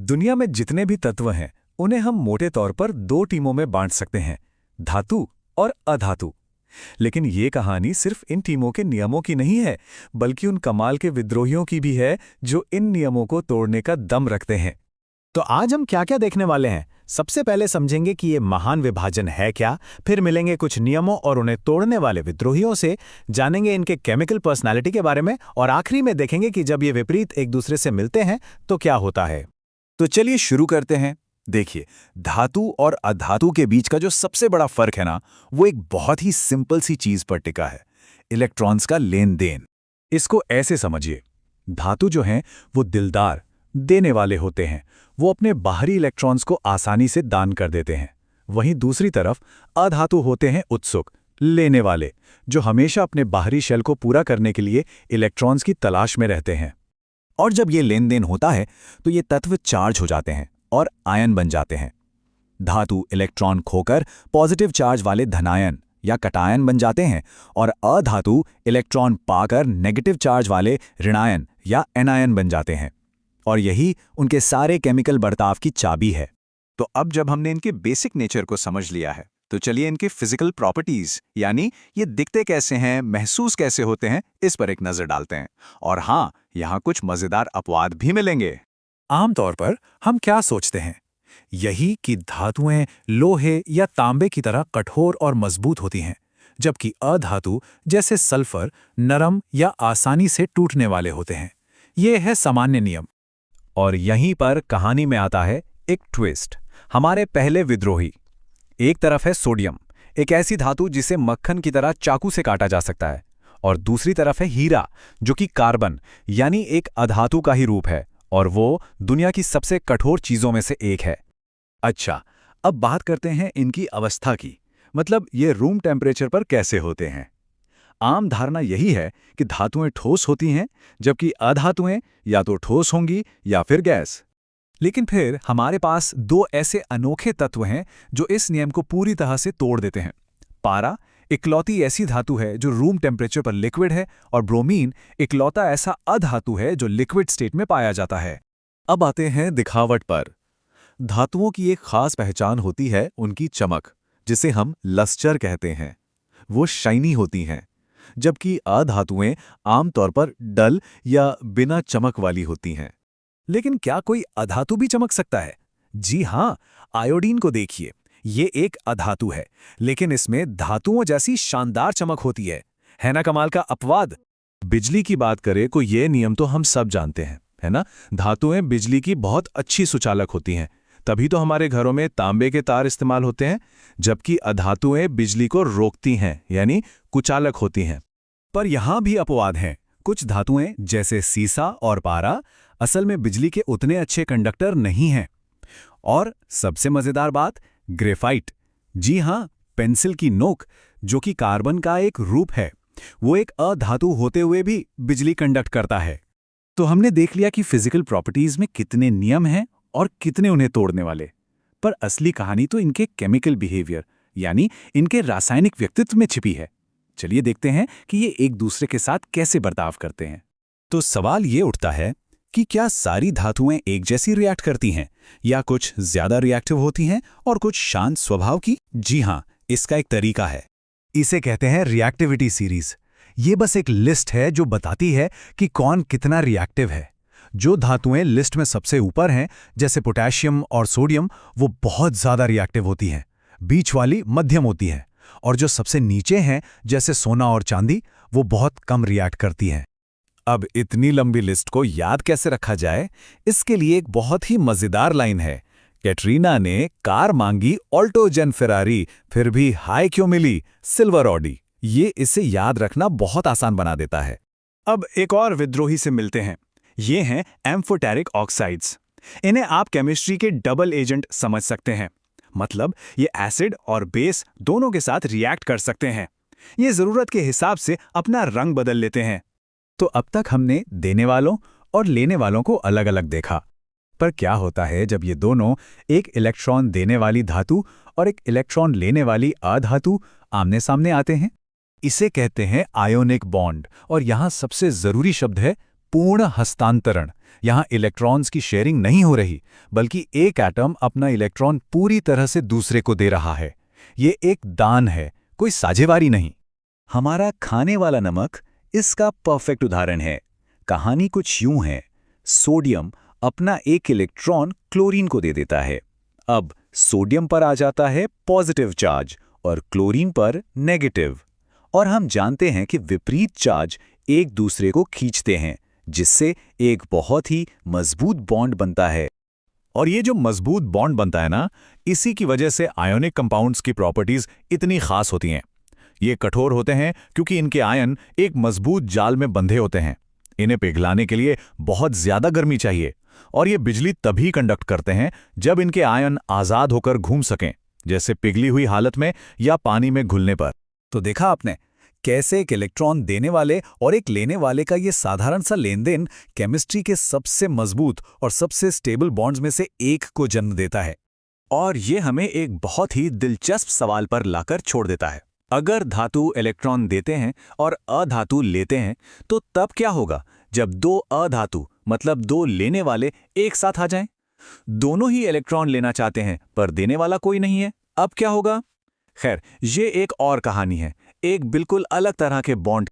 दुनिया में जितने भी तत्व हैं उन्हें हम मोटे तौर पर दो टीमों में बांट सकते हैं, धातु और अधातु। लेकिन ये कहानी सिर्फ इन टीमों के नियमों की नहीं है, बल्कि उन कमाल के विद्रोहियों की भी है जो इन नियमों को तोड़ने का दम रखते हैं। तो आज हम क्या क्या देखने वाले हैं? सबसे पहले समझेंगे कि ये महान विभाजन है क्या, फिर मिलेंगे कुछ नियमों और उन्हें तोड़ने वाले विद्रोहियों से, जानेंगे इनके केमिकल पर्सनालिटी के बारे में, और आखिरी में देखेंगे कि जब ये विपरीत एक दूसरे से मिलते हैं तो क्या होता है। तो चलिए शुरू करते हैं। देखिए, धातु और अधातु के बीच का जो सबसे बड़ा फर्क है ना, वो एक बहुत ही सिंपल सी चीज पर टिका है, इलेक्ट्रॉन्स का लेन देन। इसको ऐसे समझिए, धातु जो हैं वो दिलदार, देने वाले होते हैं, वो अपने बाहरी इलेक्ट्रॉन्स को आसानी से दान कर देते हैं। वहीं दूसरी तरफ अधातु होते हैं उत्सुक, लेने वाले, जो हमेशा अपने बाहरी शेल को पूरा करने के लिए इलेक्ट्रॉन्स की तलाश में रहते हैं। और जब ये लेन देन होता है तो ये तत्व चार्ज हो जाते हैं और आयन बन जाते हैं। धातु इलेक्ट्रॉन खोकर पॉजिटिव चार्ज वाले धनायन या कटायन बन जाते हैं, और अधातु इलेक्ट्रॉन पाकर नेगेटिव चार्ज वाले ऋणायन या एनायन बन जाते हैं। और यही उनके सारे केमिकल बर्ताव की चाबी है। तो अब जब हमने इनके बेसिक नेचर को समझ लिया है, तो चलिए इनके फिजिकल प्रॉपर्टीज, यानी ये दिखते कैसे हैं, महसूस कैसे होते हैं, इस पर एक नजर डालते हैं। और हाँ, यहाँ कुछ मजेदार अपवाद भी मिलेंगे। आमतौर पर हम क्या सोचते हैं? यही कि धातुएं लोहे या तांबे की तरह कठोर और मजबूत होती हैं, जबकि अधातु जैसे सल्फर नरम या आसानी से टूटने वाले होते हैं। ये है सामान्य नियम। और यहीं पर कहानी में आता है एक ट्विस्ट। हमारे पहले विद्रोही, एक तरफ है सोडियम, एक ऐसी धातु जिसे मक्खन की तरह चाकू से काटा जा सकता है, और दूसरी तरफ है हीरा, जो कि कार्बन यानी एक अधातु का ही रूप है, और वो दुनिया की सबसे कठोर चीजों में से एक है। अच्छा, अब बात करते हैं इनकी अवस्था की, मतलब ये रूम टेम्परेचर पर कैसे होते हैं। आम धारणा यही है कि धातुएं ठोस होती हैं, जबकि अधातुएं या तो ठोस होंगी या फिर गैस। लेकिन फिर हमारे पास दो ऐसे अनोखे तत्व हैं जो इस नियम को पूरी तरह से तोड़ देते हैं। पारा इकलौती ऐसी धातु है जो रूम टेम्परेचर पर लिक्विड है, और ब्रोमीन इकलौता ऐसा अधातु है जो लिक्विड स्टेट में पाया जाता है। अब आते हैं दिखावट पर। धातुओं की एक खास पहचान होती है उनकी चमक, जिसे हम लस्टर कहते हैं। वो शाइनी होती हैं, जबकि अधातुएं आमतौर पर डल या बिना चमक वाली होती हैं। लेकिन क्या कोई अधातु भी चमक सकता है? जी हां, आयोडीन को देखिए। ये एक अधातु है, लेकिन इसमें धातुओं जैसी शानदार चमक होती है ना कमाल का अपवाद? बिजली की बात करें तो ये नियम तो हम सब जानते हैं, है ना? धातुएं बिजली की बहुत अच्छी सुचालक होती हैं, तभी तो हमारे घरों में तांबे के तार इस्तेमाल होते हैं, जबकि अधातुएं बिजली को रोकती हैं, यानी कुचालक होती हैं। पर यहां भी अपवाद हैं। कुछ धातुएं जैसे सीसा और पारा असल में बिजली के उतने अच्छे कंडक्टर नहीं हैं। और सबसे मजेदार बात, ग्रेफाइट। जी हां, पेंसिल की नोक, जो कि कार्बन का एक रूप है, वो एक अधातु होते हुए भी बिजली कंडक्ट करता है। तो हमने देख लिया कि फिजिकल प्रॉपर्टीज में कितने नियम हैं और कितने उन्हें तोड़ने वाले। पर असली कहानी तो इनके केमिकल बिहेवियर, यानी इनके रासायनिक व्यक्तित्व में छिपी है। चलिए देखते हैं कि ये एक दूसरे के साथ कैसे बर्ताव करते हैं। तो सवाल ये उठता है कि क्या सारी धातुएं एक जैसी रिएक्ट करती हैं, या कुछ ज्यादा रिएक्टिव होती हैं और कुछ शांत स्वभाव की? जी हां, इसका एक तरीका है। इसे कहते हैं रिएक्टिविटी सीरीज। ये बस एक लिस्ट है जो बताती है कि कौन कितना रिएक्टिव है। जो धातुएं लिस्ट में सबसे ऊपर हैं, जैसे पोटेशियम और सोडियम, वो बहुत ज्यादा रिएक्टिव होती हैं। बीच वाली मध्यम होती हैं, और जो सबसे नीचे हैं, जैसे सोना और चांदी, वो बहुत कम रिएक्ट करती हैं। अब इतनी लंबी लिस्ट को याद कैसे रखा जाए? इसके लिए एक बहुत ही मजेदार लाइन है। कैटरीना ने कार मांगी ऑल्टो जेन फेरारी, फिर भी हाई क्यों मिली सिल्वर ऑडी। ये इसे याद रखना बहुत आसान बना देता है। अब एक और विद्रोही से मिलते हैं। ये हैं एम्फोटेरिक ऑक्साइड्स। इन्हें आप केमिस्ट्री के डबल एजेंट समझ सकते हैं। मतलब ये एसिड और बेस दोनों के साथ रिएक्ट कर सकते हैं। ये जरूरत के हिसाब से अपना रंग बदल लेते हैं। तो अब तक हमने देने वालों और लेने वालों को अलग अलग देखा। पर क्या होता है जब ये दोनों, एक इलेक्ट्रॉन देने वाली धातु और एक इलेक्ट्रॉन लेने वाली अधातु, आमने सामने आते हैं? इसे कहते हैं आयोनिक बॉन्ड। और यहां सबसे जरूरी शब्द है पूर्ण हस्तांतरण, यहाँ इलेक्ट्रॉन्स की शेयरिंग नहीं हो रही, बल्कि एक एटम अपना इलेक्ट्रॉन पूरी तरह से दूसरे को दे रहा है। ये एक दान है, कोई साझेदारी नहीं। हमारा खाने वाला नमक इसका परफेक्ट उदाहरण है। कहानी कुछ यूं है, सोडियम अपना एक इलेक्ट्रॉन क्लोरीन को दे देता है। अब सोडियम पर आ जाता है पॉजिटिव चार्ज और क्लोरीन पर नेगेटिव। और हम जानते हैं कि विपरीत चार्ज एक दूसरे को खींचते हैं, जिससे एक बहुत ही मजबूत बॉन्ड बनता है। और ये जो मजबूत बॉन्ड बनता है ना, इसी की वजह से आयोनिक कंपाउंड्स की प्रॉपर्टीज इतनी खास होती हैं। ये कठोर होते हैं क्योंकि इनके आयन एक मजबूत जाल में बंधे होते हैं। इन्हें पिघलाने के लिए बहुत ज्यादा गर्मी चाहिए, और ये बिजली तभी कंडक्ट करते हैं जब इनके आयन आजाद होकर घूम सकें, जैसे पिघली हुई हालत में या पानी में घुलने पर। तो देखा आपने कैसे एक इलेक्ट्रॉन देने वाले और एक लेने वाले का ये साधारण सा लेनदेन केमिस्ट्री के सबसे मजबूत और सबसे स्टेबल बॉन्ड्स में से एक को जन्म देता है। और ये हमें एक बहुत ही दिलचस्प सवाल पर लाकर छोड़ देता है। अगर धातु इलेक्ट्रॉन देते हैं और अधातु लेते हैं, तो तब क्या होगा जब दो अधातु मतलब दो लेने वाले एक साथ आ जाएं? दोनों ही इलेक्ट्रॉन लेना चाहते हैं पर देने वाला कोई नहीं है, अब क्या होगा? खैर, ये एक और कहानी है, एक बिल्कुल अलग तरह के बॉन्ड